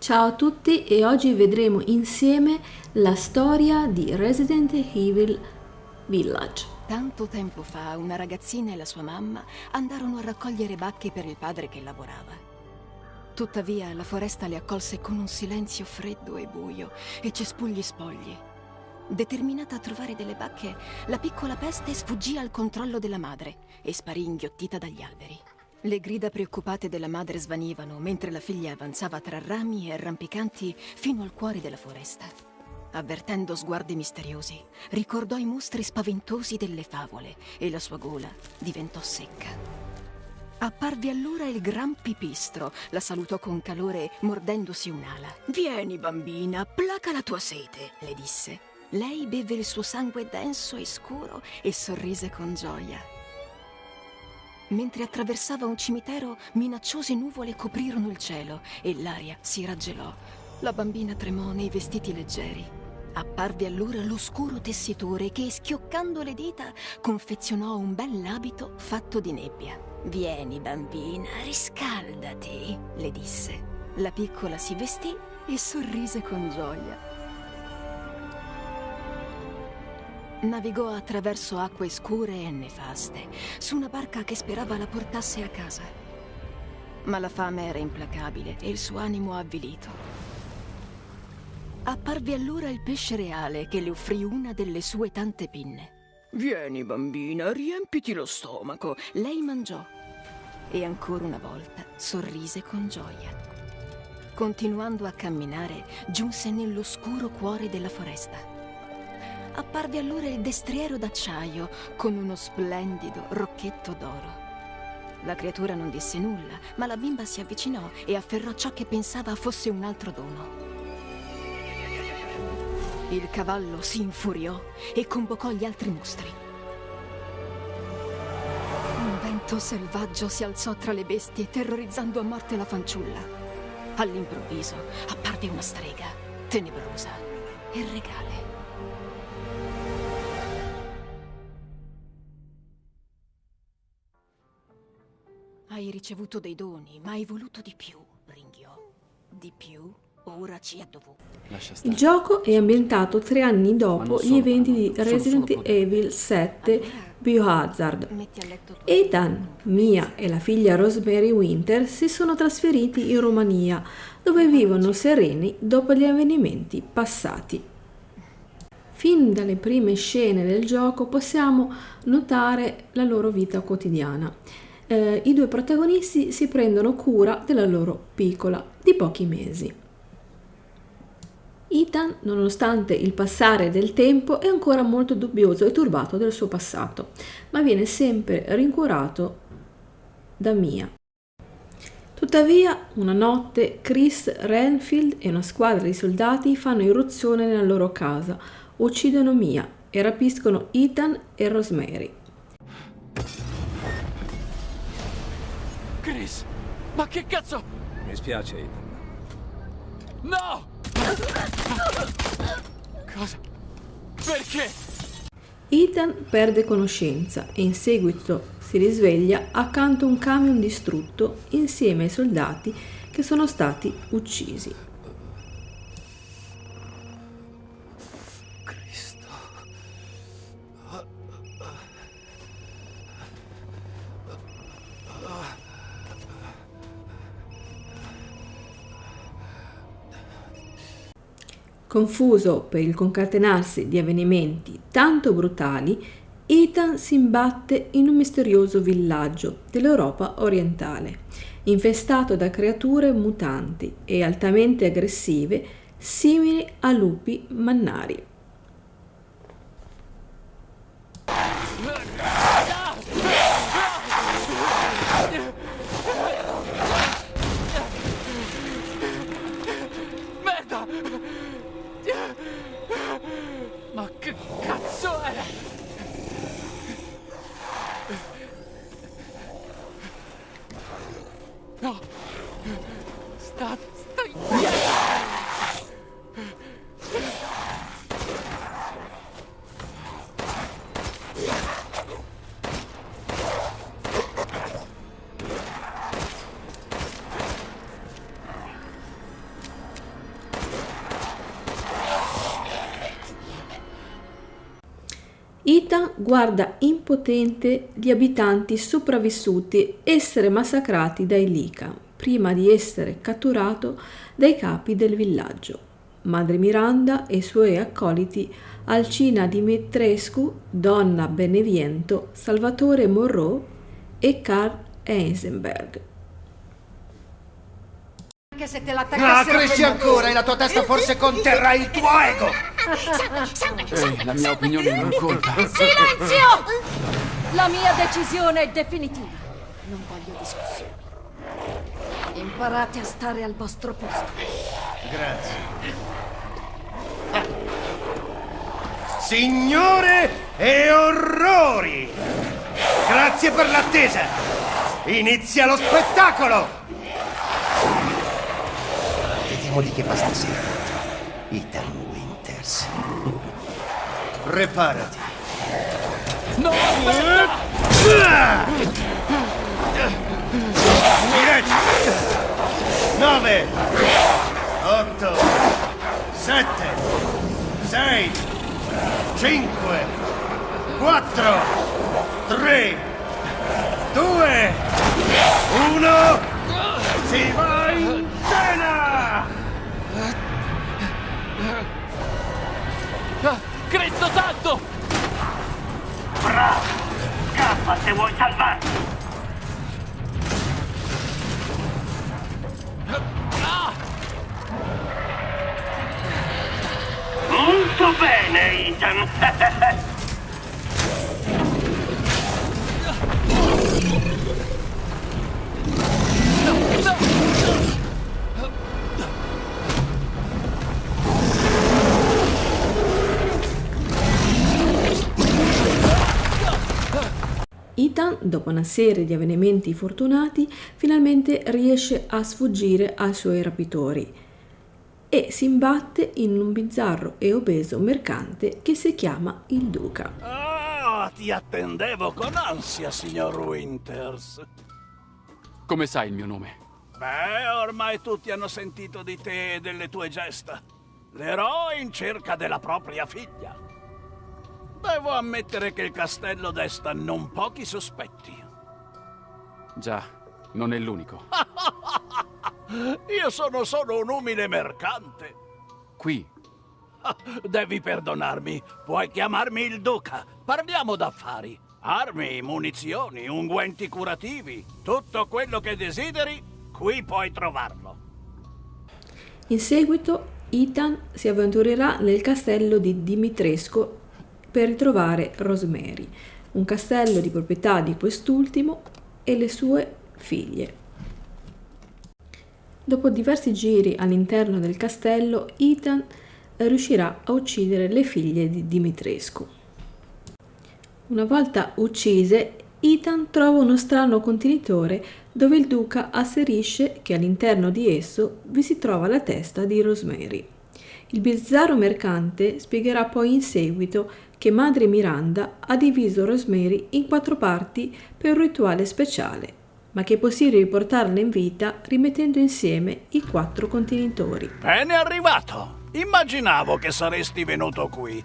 Ciao a tutti e oggi vedremo insieme la storia di Resident Evil Village. Tanto tempo fa una ragazzina e la sua mamma andarono a raccogliere bacche per il padre che lavorava. Tuttavia la foresta le accolse con un silenzio freddo e buio e cespugli spogli. Determinata a trovare delle bacche, la piccola peste sfuggì al controllo della madre e sparì inghiottita dagli alberi. Le grida preoccupate della madre svanivano mentre la figlia avanzava tra rami e arrampicanti fino al cuore della foresta. Avvertendo sguardi misteriosi, ricordò i mostri spaventosi delle favole e la sua gola diventò secca. Apparve allora il gran Pipistro, la salutò con calore mordendosi un'ala. «Vieni, bambina, placa la tua sete», le disse. Lei beve il suo sangue denso e scuro e sorrise con gioia. Mentre attraversava un cimitero, minacciose nuvole coprirono il cielo e l'aria si raggelò. La bambina tremò nei vestiti leggeri. Apparve allora l'oscuro tessitore che, schioccando le dita, confezionò un bell'abito fatto di nebbia. «Vieni, bambina, riscaldati», le disse. La piccola si vestì e sorrise con gioia. Navigò attraverso acque scure e nefaste, su una barca che sperava la portasse a casa. Ma la fame era implacabile e il suo animo avvilito. Apparve allora il pesce reale che le offrì una delle sue tante pinne. «Vieni, bambina, riempiti lo stomaco». Lei mangiò e ancora una volta sorrise con gioia. Continuando a camminare, giunse nell'oscuro cuore della foresta. Apparve allora il destriero d'acciaio con uno splendido rocchetto d'oro. La creatura non disse nulla, ma la bimba si avvicinò e afferrò ciò che pensava fosse un altro dono. Il cavallo si infuriò e convocò gli altri mostri. Un vento selvaggio si alzò tra le bestie, terrorizzando a morte la fanciulla. All'improvviso apparve una strega, tenebrosa e regale. «Hai ricevuto dei doni, ma hai voluto di più», ringhiò. «Di più? Ora ci è dovuto». Il gioco è ambientato 3 anni dopo gli eventi di Resident Evil 7 Biohazard. Ethan, Mia e la figlia Rosemary Winter si sono trasferiti in Romania, dove vivono sereni dopo gli avvenimenti passati. Fin dalle prime scene del gioco possiamo notare la loro vita quotidiana. I due protagonisti si prendono cura della loro piccola di pochi mesi. Ethan, nonostante il passare del tempo, è ancora molto dubbioso e turbato del suo passato, ma viene sempre rincuorato da Mia. Tuttavia, una notte, Chris Redfield e una squadra di soldati fanno irruzione nella loro casa, uccidono Mia e rapiscono Ethan e Rosemary. Chris, ma che cazzo? Mi spiace, Ethan. No! Cosa? Perché? Ethan perde conoscenza e in seguito si risveglia accanto a un camion distrutto insieme ai soldati che sono stati uccisi. Cristo. Confuso per il concatenarsi di avvenimenti tanto brutali, Ethan si imbatte in un misterioso villaggio dell'Europa orientale, infestato da creature mutanti e altamente aggressive, simili a lupi mannari. Merda! Ma che cazzo è? No! Stai... Ethan guarda impotente gli abitanti sopravvissuti essere massacrati dai Lycan prima di essere catturato dai capi del villaggio. Madre Miranda e i suoi accoliti Alcina Dimitrescu, Donna Beneviento, Salvatore Monroe e Karl Heisenberg. Anche se te l'attaccassero cresci ancora e la tua testa forse conterrà il tuo ego! Ehi, la mia opinione non conta. Silenzio! La mia decisione è definitiva. Non voglio discussioni. Imparate a stare al vostro posto. Grazie. Signore e orrori! Grazie per l'attesa! Inizia lo spettacolo! Vediamo di che va stasera. Ethan Winters. Preparati. No! 10, 9, 8, 7, 6, 5, 4, 3, 2, 1, si va in scena! Ah, Cristo santo! Bravo! Scappa se vuoi salvarti! Ah! Molto bene, Ethan! Ethan, dopo una serie di avvenimenti fortunati, finalmente riesce a sfuggire ai suoi rapitori e si imbatte in un bizzarro e obeso mercante che si chiama il Duca. Ah, ti attendevo con ansia, signor Winters. Come sai il mio nome? Beh, ormai tutti hanno sentito di te e delle tue gesta. L'eroe in cerca della propria figlia. Devo ammettere che il castello desta non pochi sospetti. Già, non è l'unico. Io sono solo un umile mercante. Qui, Devi perdonarmi, puoi chiamarmi il Duca. Parliamo d'affari. Armi, munizioni, unguenti curativi. Tutto quello che desideri, qui puoi trovarlo. In seguito, Ethan si avventurerà nel castello di Dimitrescu per ritrovare Rosemary, un castello di proprietà di quest'ultimo e le sue figlie. Dopo diversi giri all'interno del castello, Ethan riuscirà a uccidere le figlie di Dimitrescu. Una volta uccise, Ethan trova uno strano contenitore dove il duca asserisce che all'interno di esso vi si trova la testa di Rosemary. Il bizzarro mercante spiegherà poi in seguito che Madre Miranda ha diviso Rosemary in 4 parti per un rituale speciale, ma che è possibile riportarla in vita rimettendo insieme i 4 contenitori. Ben arrivato! Immaginavo che saresti venuto qui.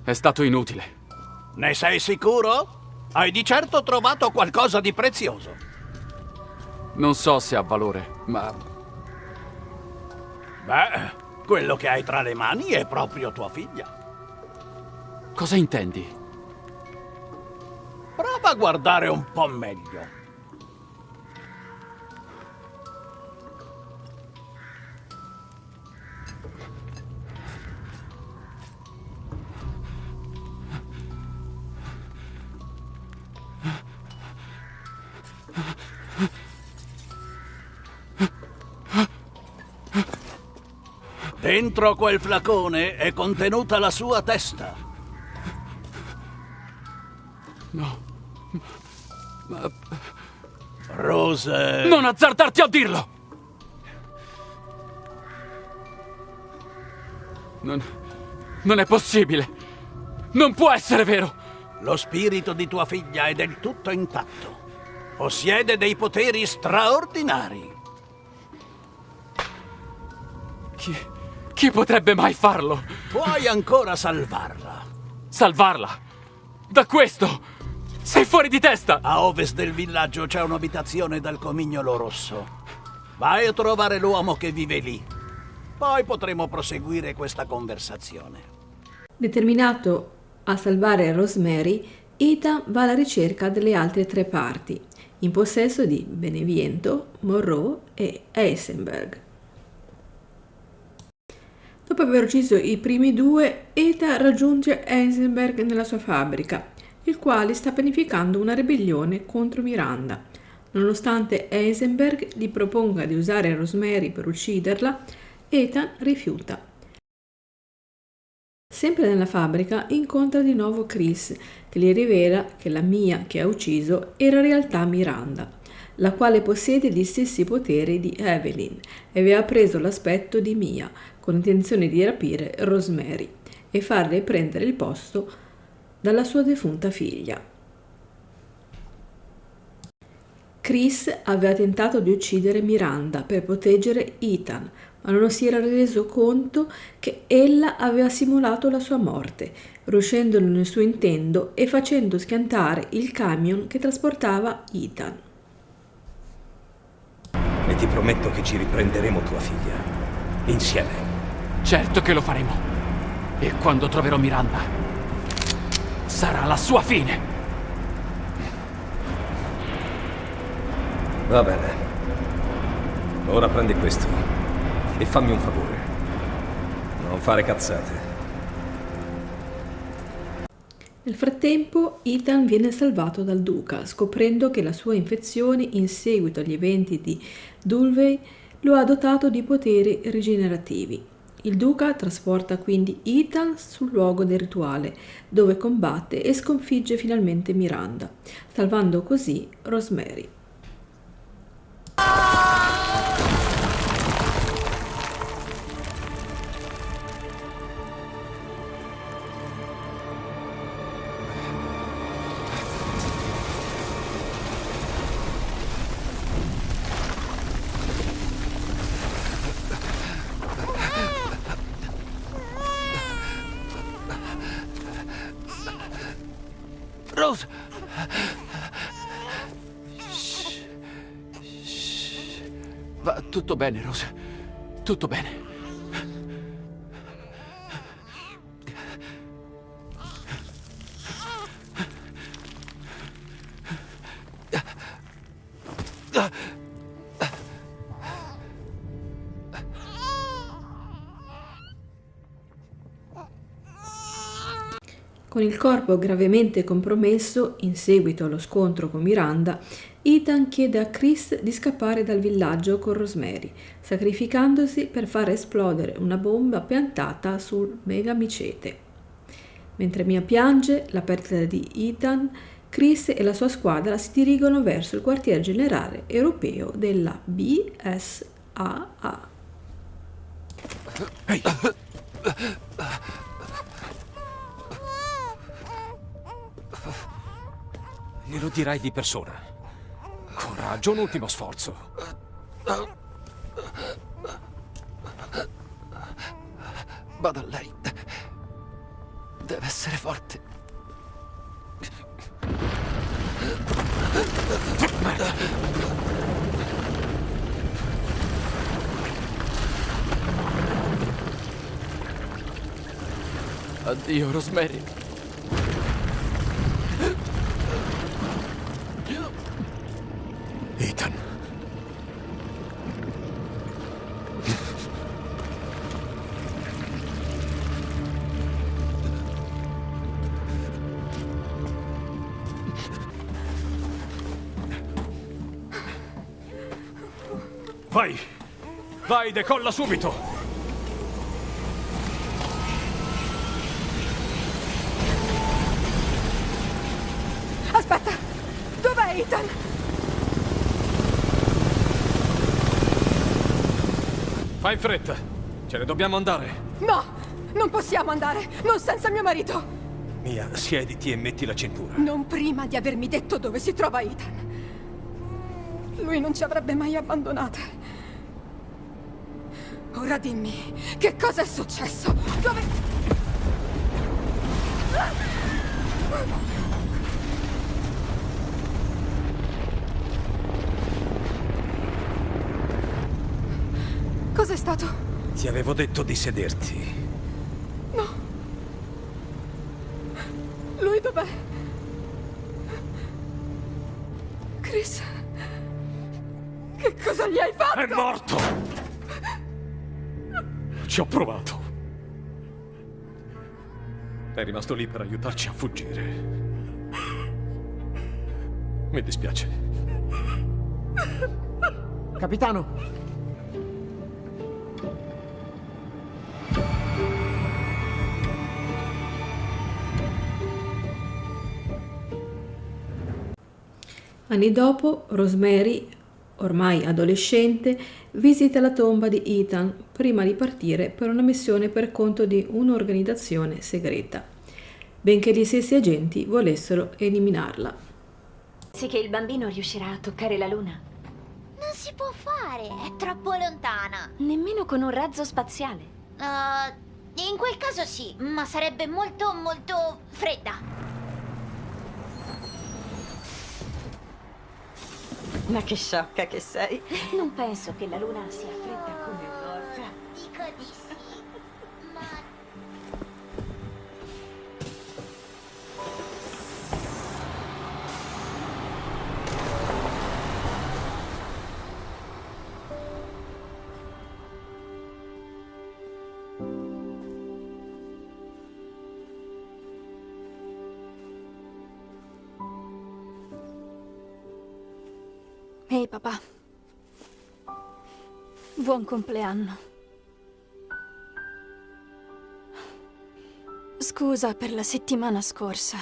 è stato inutile. Ne sei sicuro? Hai di certo trovato qualcosa di prezioso. Non so se ha valore, ma Beh, quello che hai tra le mani è proprio tua figlia. cosa intendi? Prova a guardare un po' meglio. Dentro quel flacone è contenuta la sua testa. No. Ma Rose... non azzardarti a dirlo! Non è possibile! Non può essere vero! Lo spirito di tua figlia è del tutto intatto. Possiede dei poteri straordinari. Chi potrebbe mai farlo? Puoi ancora salvarla. salvarla. Da questo! Sei fuori di testa! A ovest del villaggio c'è un'abitazione dal Comignolo Rosso. Vai a trovare l'uomo che vive lì. Poi potremo proseguire questa conversazione. Determinato a salvare Rosemary, Ethan va alla ricerca delle altre 3 parti, in possesso di Beneviento, Monroe e Heisenberg. Dopo aver ucciso i primi 2, Ethan raggiunge Heisenberg nella sua fabbrica, il quale sta pianificando una ribellione contro Miranda. Nonostante Heisenberg gli proponga di usare Rosemary per ucciderla, Ethan rifiuta. Sempre nella fabbrica incontra di nuovo Chris, che gli rivela che la Mia che ha ucciso era in realtà Miranda, la quale possiede gli stessi poteri di Evelyn e aveva preso l'aspetto di Mia, con intenzione di rapire Rosemary e farle prendere il posto dalla sua defunta figlia. Chris aveva tentato di uccidere Miranda per proteggere Ethan, ma non si era reso conto che ella aveva simulato la sua morte, riuscendo nel suo intento e facendo schiantare il camion che trasportava Ethan. E ti prometto che ci riprenderemo tua figlia, insieme. Certo che lo faremo. E quando troverò Miranda, sarà la sua fine. Va bene. Ora prendi questo e fammi un favore. Non fare cazzate. Nel frattempo, Ethan viene salvato dal duca, scoprendo che la sua infezione in seguito agli eventi di Dulvey lo ha dotato di poteri rigenerativi. Il duca trasporta quindi Ethan sul luogo del rituale, dove combatte e sconfigge finalmente Miranda, salvando così Rosemary. Rose! Va tutto bene, Rose. Tutto bene. Con il corpo gravemente compromesso in seguito allo scontro con Miranda, Ethan chiede a Chris di scappare dal villaggio con Rosemary, sacrificandosi per far esplodere una bomba piantata sul megamicete. Mentre Mia piange la perdita di Ethan, Chris e la sua squadra si dirigono verso il quartier generale europeo della BSAA. Ehi! Glielo dirai di persona. Coraggio, un ultimo sforzo. Vada a lei. Deve essere forte. Merda. Addio, Rosemary. Ethan. Vai! Vai, decolla subito! Aspetta! Dov'è Ethan? Fai in fretta! Ce ne dobbiamo andare! No! Non possiamo andare! Non senza mio marito! Mia, siediti e metti la cintura. Non prima di avermi detto dove si trova Ethan. Lui non ci avrebbe mai abbandonate. Ora dimmi, che cosa è successo? Dove... Cos'è stato? Ti avevo detto di sederti. No. Lui dov'è? Chris. Che cosa gli hai fatto? È morto! Ci ho provato. È rimasto lì per aiutarci a fuggire. Mi dispiace. Capitano! Anni dopo, Rosemary, ormai adolescente, visita la tomba di Ethan prima di partire per una missione per conto di un'organizzazione segreta, benché gli stessi agenti volessero eliminarla. Sì che il bambino riuscirà a toccare la Luna. Non si può fare, è troppo lontana. Nemmeno con un razzo spaziale. In quel caso sì, ma sarebbe molto, molto fredda. Ma che sciocca che sei. Non penso che la Luna sia fredda come Gorka. Dico di sì, ma... Ehi papà. Buon compleanno. Scusa per la settimana scorsa.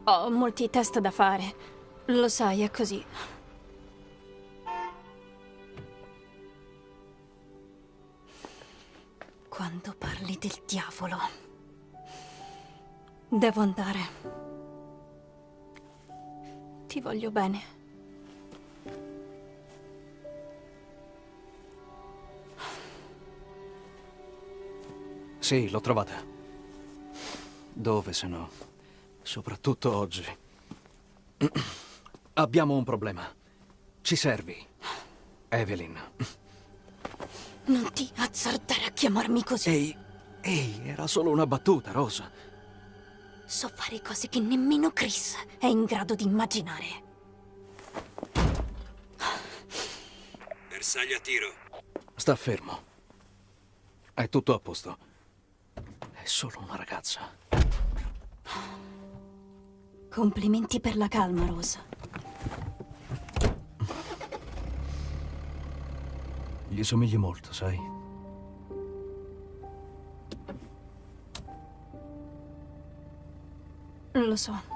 Ho molti test da fare. Lo sai, è così. Quando parli del diavolo. Devo andare. Ti voglio bene. Sì, l'ho trovata. Dove se no? Soprattutto oggi. Abbiamo un problema. Ci servi, Evelyn. Non ti azzardare a chiamarmi così. Ehi, era solo una battuta, Rosa. So fare cose che nemmeno Chris è in grado di immaginare. Bersaglio a tiro. Sta fermo. È tutto a posto. È solo una ragazza. Complimenti per la calma, Rosa. Gli somigli molto, sai? Lo so.